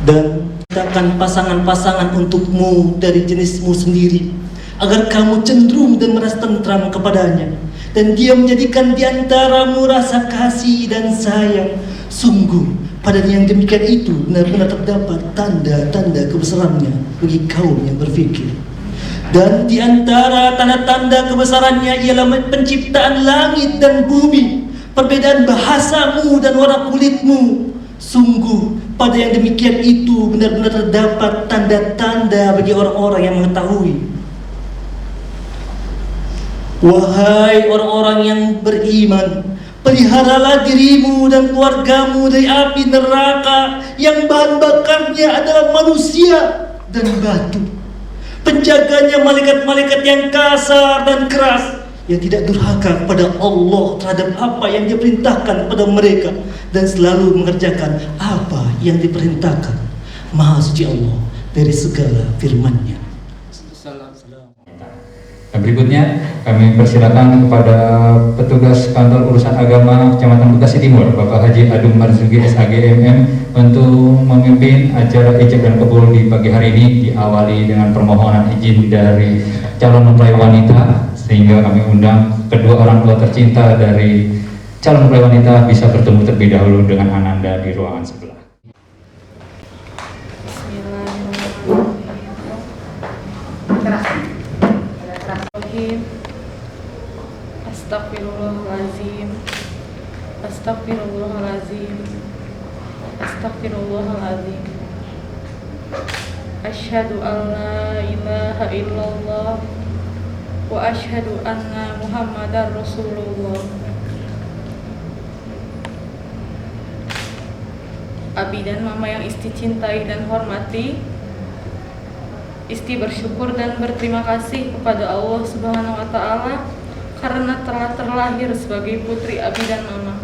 dan ciptakan pasangan-pasangan untukmu dari jenismu sendiri, agar kamu cenderung dan merasa tentram kepadanya, dan dia menjadikan di antaramu rasa kasih dan sayang. Sungguh pada yang demikian itu benar-benar terdapat tanda-tanda kebesarannya bagi kaum yang berfikir. Dan di antara tanda-tanda kebesarannya ialah penciptaan langit dan bumi, perbedaan bahasamu dan warna kulitmu. Sungguh pada yang demikian itu benar-benar terdapat tanda-tanda bagi orang-orang yang mengetahui. Wahai orang-orang yang beriman, peliharalah dirimu dan keluargamu dari api neraka yang bahan bakarnya adalah manusia dan batu. Penjaganya malaikat-malaikat yang kasar dan keras, yang tidak durhaka kepada Allah terhadap apa yang dia perintahkan kepada mereka, dan selalu mengerjakan apa yang diperintahkan. Maha suci Allah dari segala firman-Nya. Nah, berikutnya kami persilakan kepada petugas kantor urusan agama Kecamatan Bekasi Timur, Bapak Haji Adum Marzuki SAGMM, untuk memimpin acara ijab dan kabul di pagi hari ini, diawali dengan permohonan izin dari calon mempelai wanita, sehingga kami undang kedua orang tua tercinta dari calon mempelai wanita bisa bertemu terlebih dahulu dengan Ananda di ruangan sebelah. Astagfirullahaladzim, astagfirullahaladzim, astagfirullahaladzim. Asyhadu an la ilaha illallah wa asyhadu anna Muhammadar Rasulullah. Abi dan Mama yang Isti cintai dan hormati, Isti bersyukur dan berterima kasih kepada Allah Subhanahu wa Ta'ala karena telah terlahir sebagai putri Abi dan Mama.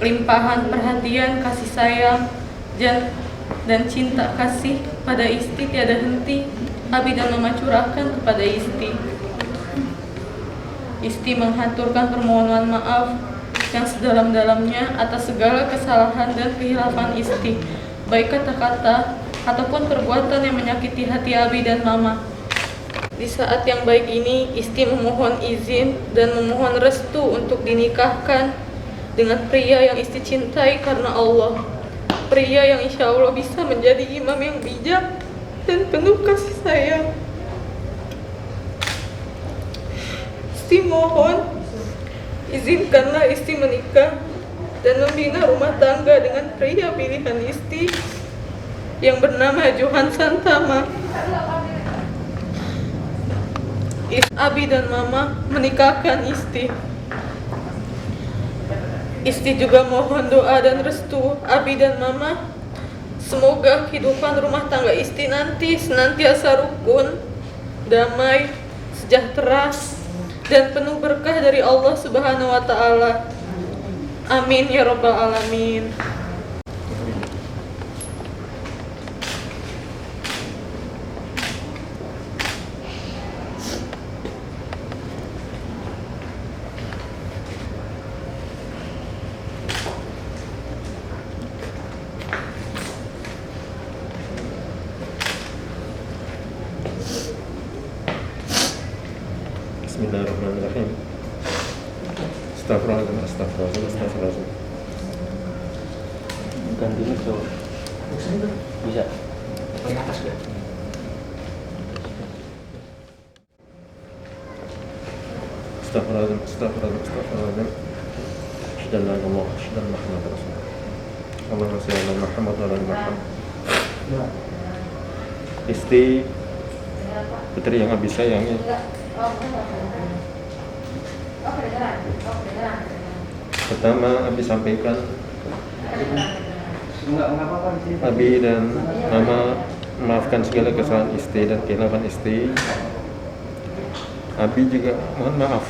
Limpahan perhatian, kasih sayang, dan cinta kasih pada Isti tiada henti Abi dan Mama curahkan kepada Isti. Isti menghaturkan permohonan maaf yang sedalam-dalamnya atas segala kesalahan dan kehilafan Isti, baik kata-kata ataupun perbuatan yang menyakiti hati Abi dan Mama. Di saat yang baik ini, Isti memohon izin dan memohon restu untuk dinikahkan dengan pria yang Isti cintai karena Allah. Pria yang insya Allah bisa menjadi imam yang bijak dan penuh kasih sayang. Isti mohon, izinkanlah Isti menikah dan membina rumah tangga dengan pria pilihan Isti yang bernama Johan Santama. Abi dan Mama menikahkan Isti. Isti juga mohon doa dan restu Abi dan Mama. Semoga kehidupan rumah tangga Isti nanti senantiasa rukun, damai, sejahtera, dan penuh berkah dari Allah Subhanahu wa Ta'ala. Amin ya Rabbal Alamin. Bismillahirrahmanirrahim. Astagfirullahaladzim, astagfirullahaladzim, astagfirullahaladzim. Ganti itu bisa pakai atas ya. Astagfirullahaladzim, astagfirullahaladzim, astagfirullahaladzim. Asyhadu an la ilaha illallah, asyhadu anna Muhammadar Rasulullah. Allahumma shalli ala Muhammad wa ala Muhammad. Isti putri yang Abi sayangi, pertama Abi sampaikan, Abi dan Mama memaafkan segala kesalahan Isti dan kehilapan Isti. Abi juga mohon maaf,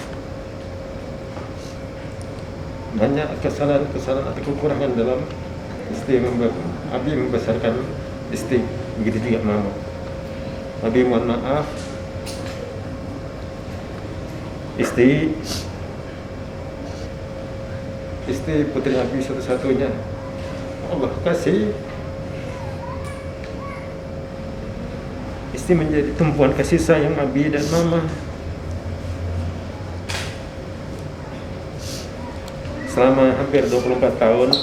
banyak kesalahan atau kekurangan dalam Isti Abi membesarkan Isti, begitu juga Mama. Abi mohon maaf. Isti putri Abi satu-satunya. Allah kasih istri menjadi tumpuan kasih sayang Abi dan Mama. Selama hampir 24 tahun,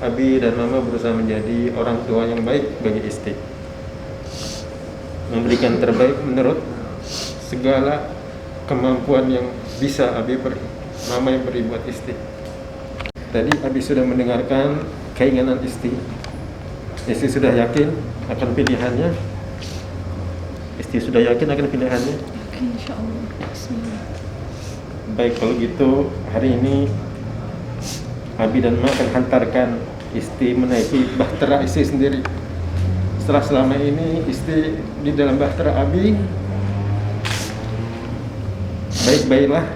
Abi dan Mama berusaha menjadi orang tua yang baik bagi istri, memberikan terbaik menurut segala kemampuan yang bisa Mama yang beri buat istri. Tadi Abi sudah mendengarkan keinginan istri. Istri sudah yakin akan pilihannya. Istri sudah yakin akan pilihannya. Insya Allah. Bismillah. Baik, kalau gitu hari ini Abi dan Mama akan hantarkan istri menaiki bahtera istri sendiri. Setelah selama ini istri di dalam bahtera Abi, baik-baiklah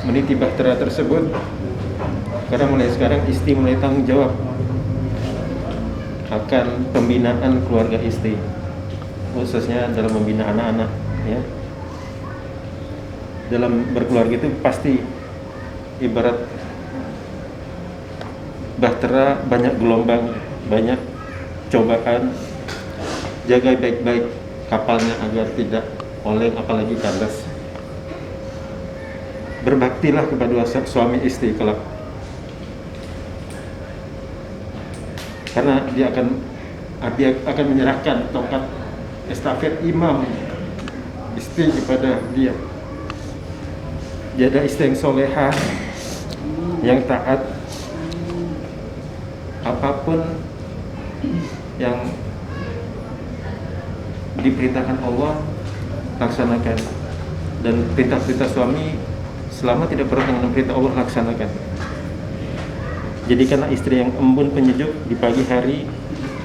meniti bahtera tersebut, karena mulai sekarang istri mulai tanggung jawab akan pembinaan keluarga istri, khususnya dalam membina anak-anak, ya. Dalam berkeluarga itu pasti ibarat bahtera, banyak gelombang, banyak cobaan. Jaga baik-baik kapalnya agar tidak oleng, apalagi kandas. Berbaktilah kepada suami istri kelak, karena dia akan menyerahkan tongkat estafet imam istri kepada dia. Jadi istri yang solehah, yang taat, apapun yang diperintahkan Allah laksanakan, dan perintah-perintah suami selama tidak bertentangan dengan perintah Allah laksanakan. Jadikanlah istri yang embun penyejuk di pagi hari.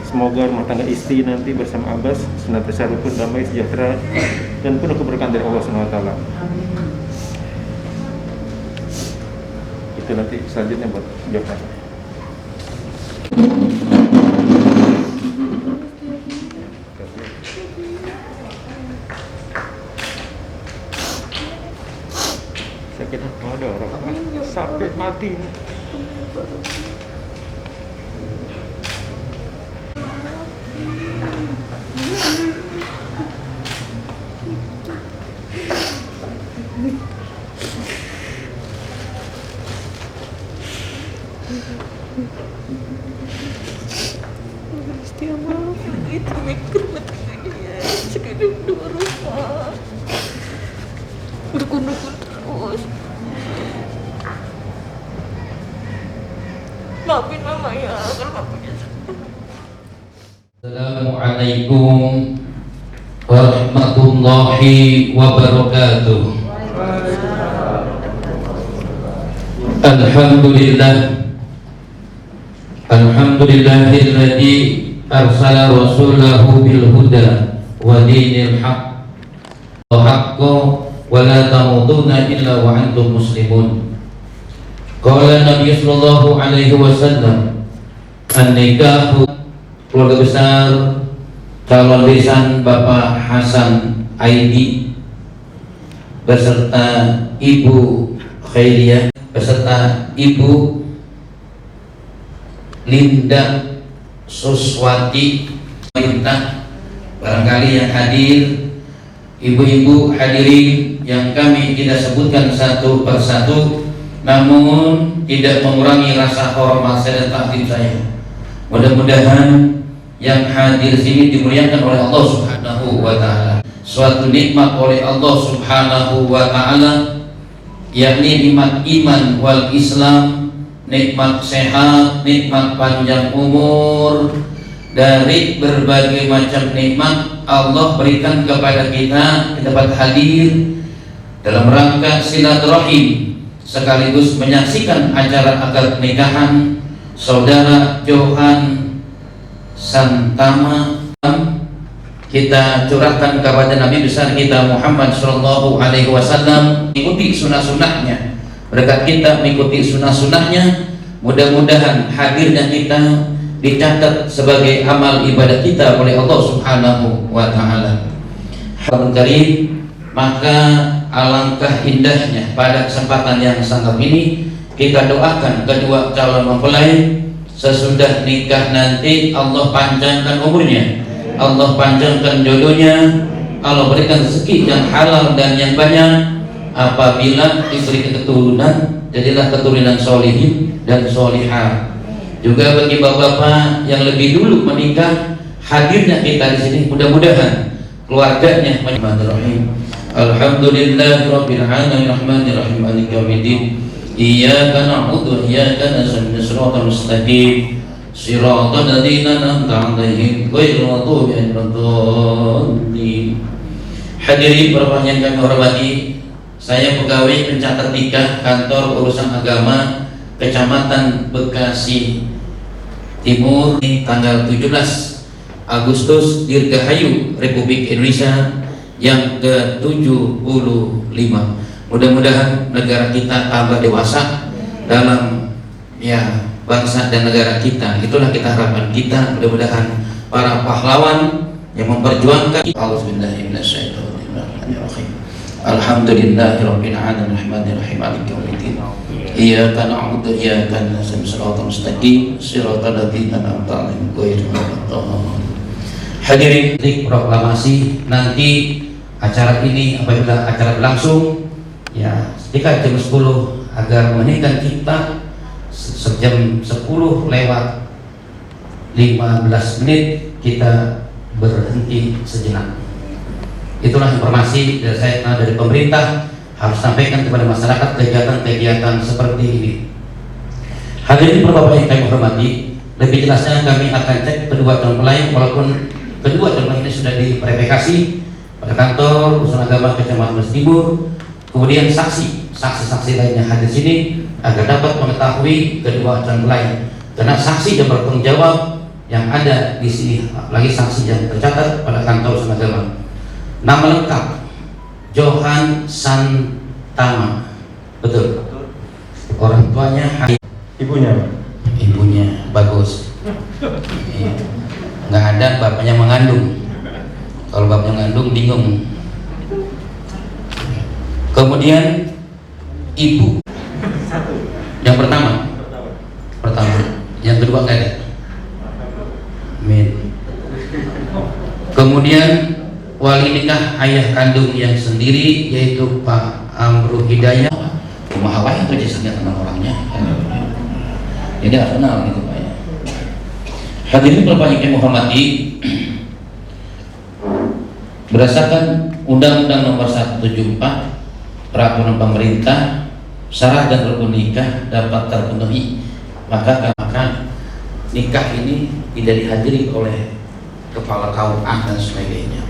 Semoga rumah tangga istri nanti bersama Abbas senantiasa rukun, damai, sejahtera, dan penuh keberkahan dari Allah SWT. Itu nanti selanjutnya buat jawaban. Saya kira ada orang sampai mati. Itu mikir matanya sekedar dua rumah dukun-dukun terus. Maafin Mama ya kalau Mamanya salah. Assalamualaikum warahmatullahi wabarakatuh. Alhamdulillahilladzi arsala rasulahu bil huda wa dinil haqq wa haqqo wa la tamutunna illa wa antum muslimun. Qala Nabi sallallahu alaihi wasallam, an-nikahu, keluarga besar calon lisan Bapak Hasan Aidi beserta Ibu Khairiyah beserta Ibu Linda Suswati, perintah barangkali yang hadir, ibu-ibu hadirin yang kami tidak sebutkan satu persatu, namun tidak mengurangi rasa hormat saya dan takdim saya. Mudah-mudahan yang hadir sini dimuliakan oleh Allah Subhanahu wa Ta'ala. Suatu nikmat oleh Allah Subhanahu wa Ta'ala, yakni nikmat iman wal Islam, nikmat sehat, nikmat panjang umur. Dari berbagai macam nikmat Allah berikan kepada kita dapat hadir dalam rangka silaturahim sekaligus menyaksikan acara akad nikahan saudara Johan Santama. Kita curahkan kepada Nabi besar kita Muhammad sallallahu alaihi wasallam, ikuti sunnah-sunnahnya. Berkat kita mengikuti sunnah-sunnahnya, mudah-mudahan hadirnya kita dicatat sebagai amal ibadah kita oleh Allah Subhanahu wa Ta'ala. Karim, maka alangkah indahnya pada kesempatan yang sangat ini kita doakan kedua calon mempelai sesudah nikah nanti Allah panjangkan umurnya, Allah panjangkan jodohnya, Allah berikan rezeki yang halal dan yang banyak. Apabila diberi keturunan, jadilah keturunan solihin dan solihah. Juga bagi bapak-bapak yang lebih dulu menikah, hadirnya kita di sini mudah-mudahan keluarganya Bismillahirrahmanirrahim. Alhamdulillahirabbil alamin arrahmanirrahim maliki yaumiddin. Iyyaka na'budu wa iyyaka nasta'in shiratal mustaqim shiratal ladzina an'amta 'alaihim ghairil maghdubi 'alaihim waladdallin. Hadirin bapak yang kami hormati, saya pegawai pencatat nikah kantor urusan agama Kecamatan Bekasi Timur tanggal 17 Agustus Dirgahayu Republik Indonesia yang ke-75. Mudah-mudahan negara kita tambah dewasa dalam bangsa dan negara kita. Itulah kita harapan kita. Mudah-mudahan para pahlawan yang memperjuangkan. Alhamdulillahirabbil alamin arrahmanirrahim maliki yaumiddin. Iyyaka na'budu wa iyyaka nasta'in shiratal mustaqim shiratal ladzina an'amta 'alaihim ghairil maghdubi 'alaihim. Hadirin proklamasi nanti acara ini apabila acara berlangsung sekitar jam 10 agar meninggalkan kita sejam 10 lewat 15 menit kita berhenti sejenak. Itulah informasi dari saya dari pemerintah harus sampaikan kepada masyarakat kegiatan-kegiatan seperti ini. Hadirin Bapak yang kami hormati, lebih jelasnya kami akan cek kedua calon mempelai, walaupun kedua calon mempelai ini sudah diverifikasi pada kantor urusan agama Kecamatan Bekasi Timur. Kemudian saksi lainnya hadir sini agar dapat mengetahui kedua calon mempelai. Karena saksi yang bertanggung jawab yang ada di sini, apalagi saksi yang tercatat pada kantor urusan agama. Nama lengkap Johan Santama, betul. Orang tuanya Ibunya, ibunya bagus. Nggak ada bapaknya mengandung. Kalau bapaknya mengandung bingung. Kemudian ibu yang pertama, yang kedua nggak ada. Amin. Kemudian wali nikah ayah kandung yang sendiri yaitu Pak Amru Hidayah. Rumah Hawaii atau jasanya kenal orangnya, jadi nggak kenal gitu Pak ya. Hadirin Bapak yang kami hormati, berdasarkan Undang-Undang Nomor 174 Peraturan Pemerintah, syarat dan rukun nikah dapat terpenuhi maka nikah ini tidak dihadiri oleh kepala KUA dan sebagainya.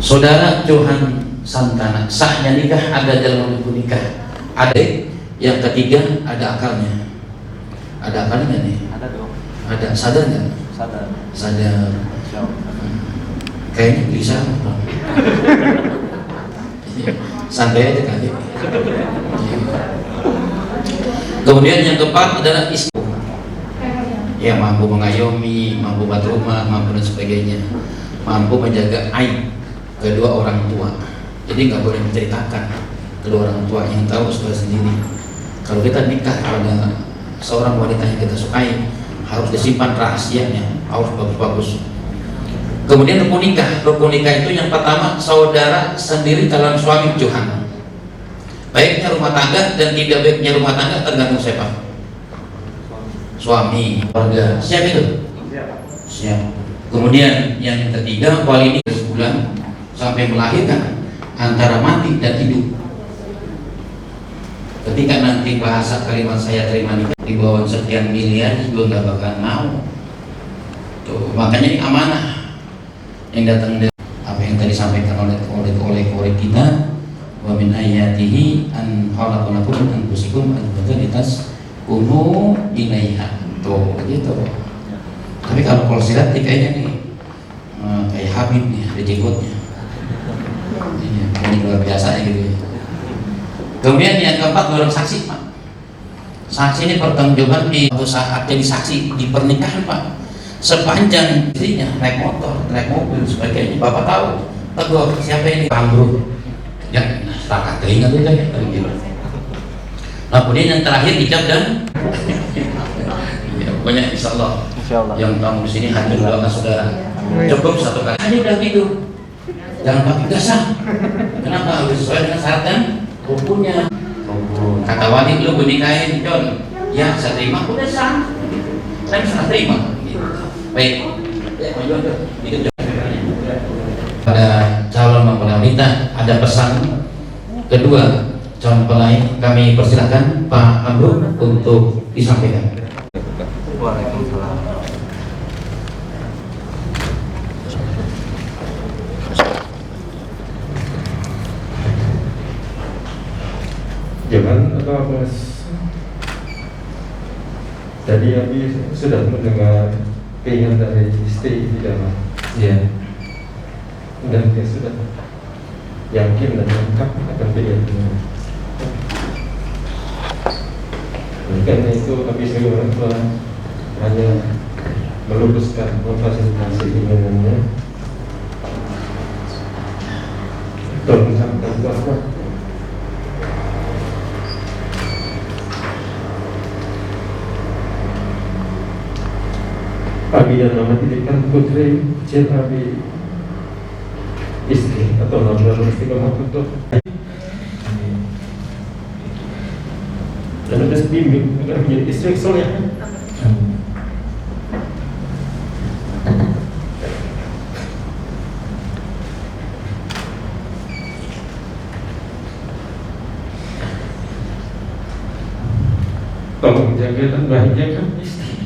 Saudara Johan Santana, sahnya nikah ada dalam rukun nikah. Ada yang ketiga, ada akalnya. Ada akalnya nih? Ada dong. Ada, sadar nggak? Sadar. Kayaknya bisa. Santai aja kali. Kemudian yang keempat adalah istri. Ya, mampu mengayomi, mampu buat rumah, mampu dan sebagainya, mampu menjaga aib kedua orang tua. Jadi nggak boleh menceritakan kedua orang tua, yang tahu saudara sendiri. Kalau kita nikah pada seorang wanita yang kita sukai, harus disimpan rahasianya, harus bagus-bagus. Kemudian rukun nikah itu yang pertama saudara sendiri calon suami Johan. Baiknya rumah tangga dan tidak baiknya rumah tangga tergantung siapa. Suami, keluarga, siap itu? Siap. Kemudian yang ketiga, wali nikah sebulan sampai melahirkan antara mati dan hidup. Ketika nanti bahasa kalimat saya terima nikah di bawah sekian miliar juga nggak bakal mau. Tuh, makanya ini amanah yang datang dari apa yang tadi disampaikan oleh kita. Wa min ayatihi an khalaqalakum min anfusikum azwajan kunu ilaiha. Tuh gitu. Tapi kalau silat kayaknya nih kayak Habib nih, ada jenggotnya. Ini luar biasa gitu ya. Kemudian yang keempat dorong saksi Pak. Saksi ini pertanggungjawaban di saat jadi saksi di pernikahan Pak. Sepanjang dirinya naik motor, naik mobil sebagainya, Bapak tahu tegur siapa ini Amru. Ya, tak teringat itu ya. Nah, kemudian yang terakhir ijab dan ya, pokoknya insya Allah Insyaallah. Yang tamu di sini hanya doakan saudara. Cukup satu kali aja udah gitu. Jangan pakai gasah. Kenapa? Harus sesuai dengan syarat dan rukunnya. Kata wali lu nikahin John. Ya, saya terima. Udah sah. Saya bisa terima. Gitu. Baik. Ya, maju aja. Gitu. Pada calon mempelai wanita ada pesan kedua. Calon mempelai kami persilakan Pak Amru untuk disampaikan. Waalaikumsalam. Jangan apa tadi Abi sudah mendengar keinginan dari istri di dalam. Iya. Dan dia sudah yakin dan lengkap akan keinginannya. Karena itu Abi sebagai orang tua hanya meluruskan, memfasilitasi keinginannya. Tolong sampaikan bahwa Abi dan Mama titipkan putri kecil Abi istri atau nama istiqomah untuk dan ada bimbing agar menjadi istri soleh. Tolong jaga dan bahagiakan istri.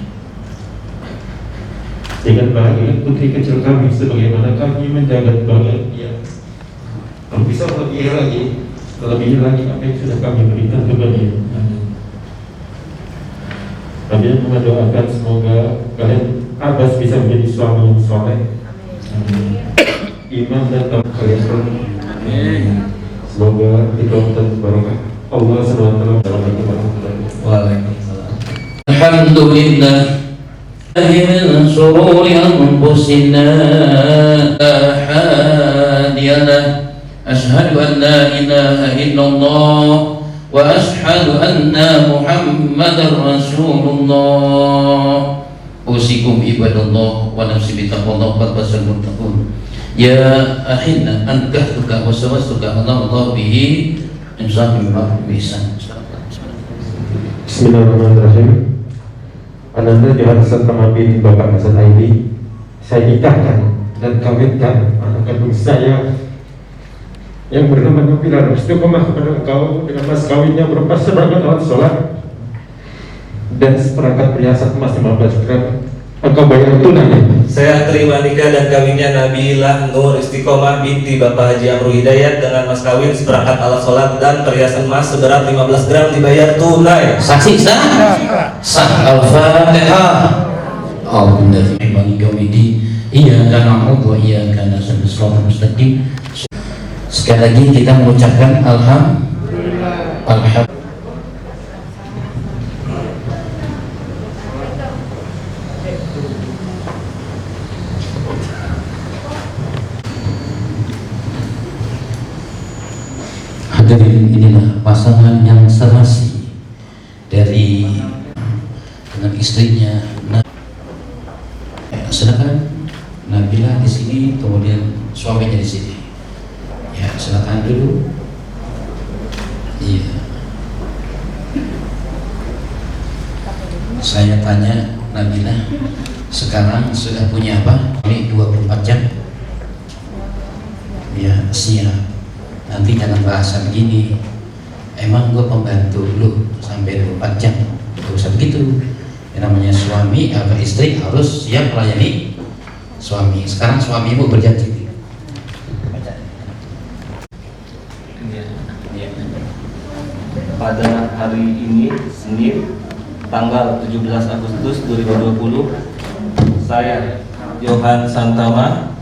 Jangan bahagia putri kecil kami sebagaimana kami menjaga bahagia. Kalau bisa lebih lagi apa yang sudah kami berikan kepada dia. Kami mendoakan semoga kalian Abbas bisa menjadi suami yang soleh, imam dan tamu kalian semua. Semoga dikabulkan barokah Allah SWT. Assalamualaikum warahmatullahi wabarakatuh. Waalaikumsalam. Alhamdulillah. من شرور أنفسنا هادي له أشهد أن لا إله إلا الله وأشهد أن محمدا رسول الله أوصيكم عباد الله ونفسي بتقوى الله فليحذر المتقون يا أحنا أنكحتك وزوجتك الله به إمساك بمعروف بإحسان. Bismillahirrahmanirrahim. Ananda Johan Santama bin Bapak Hasan Aidi, saya nikahkan dan kawinkan anak kandung saya yang bernama Nabila Istiqomah kepada engkau dengan mas kawinnya berupa seperangkat alat sholat dan seperangkat perhiasan emas 15 gram. Engkau bayar tunai. Saya terima nikah dan kawinnya Nabilah Nur Istiqomah binti Bapak Haji Amru Hidayat dengan mas kawin seperangkat alat sholat dan perhiasan emas seberat 15 gram dibayar tunai. Saksi sah Al-Fatihah. Alhamdulillah bagi komedi iya karena Allah iya karena sebesar mustaqim. Sekali lagi kita mengucapkan alhamdulillah. Hadirin, inilah pasangan yang serasi dari dengan istrinya. Silakan Nabila di sini, kemudian suaminya di sini. Ya, silakan dulu. Iya. Saya tanya Nabila, sekarang sudah punya apa? Ini 24 jam. Ya, siap. Nanti jangan bahasa begini, emang gue pembantu lu sampai 24 jam. Gak usah begitu. Yang namanya suami atau istri harus siap melayani suami. Sekarang suamimu berjanji. Pada hari ini Senin tanggal 17 Agustus 2020 saya Johan Santama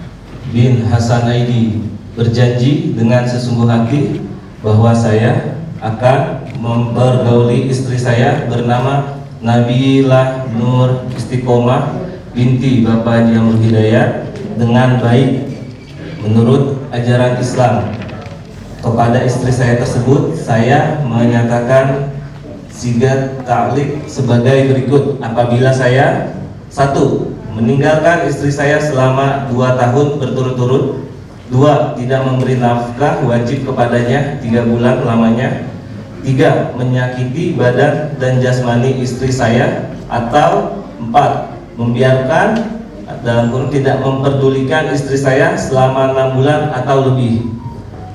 bin Hasan Aidi berjanji dengan sesungguh hati bahwa saya akan mempergauli istri saya bernama Nabilah Nur Istiqomah binti Bapak Haji Amru Hidayat dengan baik menurut ajaran Islam. Kepada istri saya tersebut saya menyatakan sigat ta'liq sebagai berikut. Apabila saya 1. Meninggalkan istri saya selama 2 tahun berturut-turut. 2. Tidak memberi nafkah wajib kepadanya 3 bulan lamanya. 3. Menyakiti badan dan jasmani istri saya. Atau 4. Membiarkan dalam kurung tidak memperdulikan istri saya selama 6 bulan atau lebih.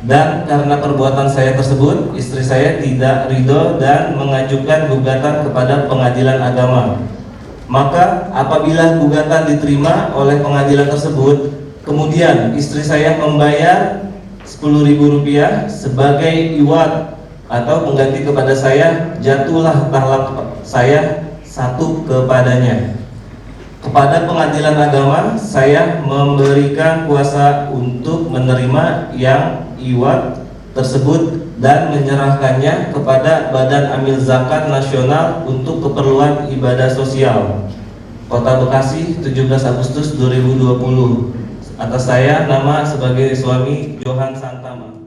Dan karena perbuatan saya tersebut, istri saya tidak ridho dan mengajukan gugatan kepada pengadilan agama. Maka apabila gugatan diterima oleh pengadilan tersebut, kemudian istri saya membayar Rp10.000 sebagai iwat atau pengganti kepada saya, jatuhlah talak saya 1 kepadanya. Kepada pengadilan agama, saya memberikan kuasa untuk menerima yang iwat tersebut dan menyerahkannya kepada Badan Amil Zakat Nasional untuk keperluan ibadah sosial. Kota Bekasi, 17 Agustus 2020. Atas saya, nama sebagai suami Johan Santama.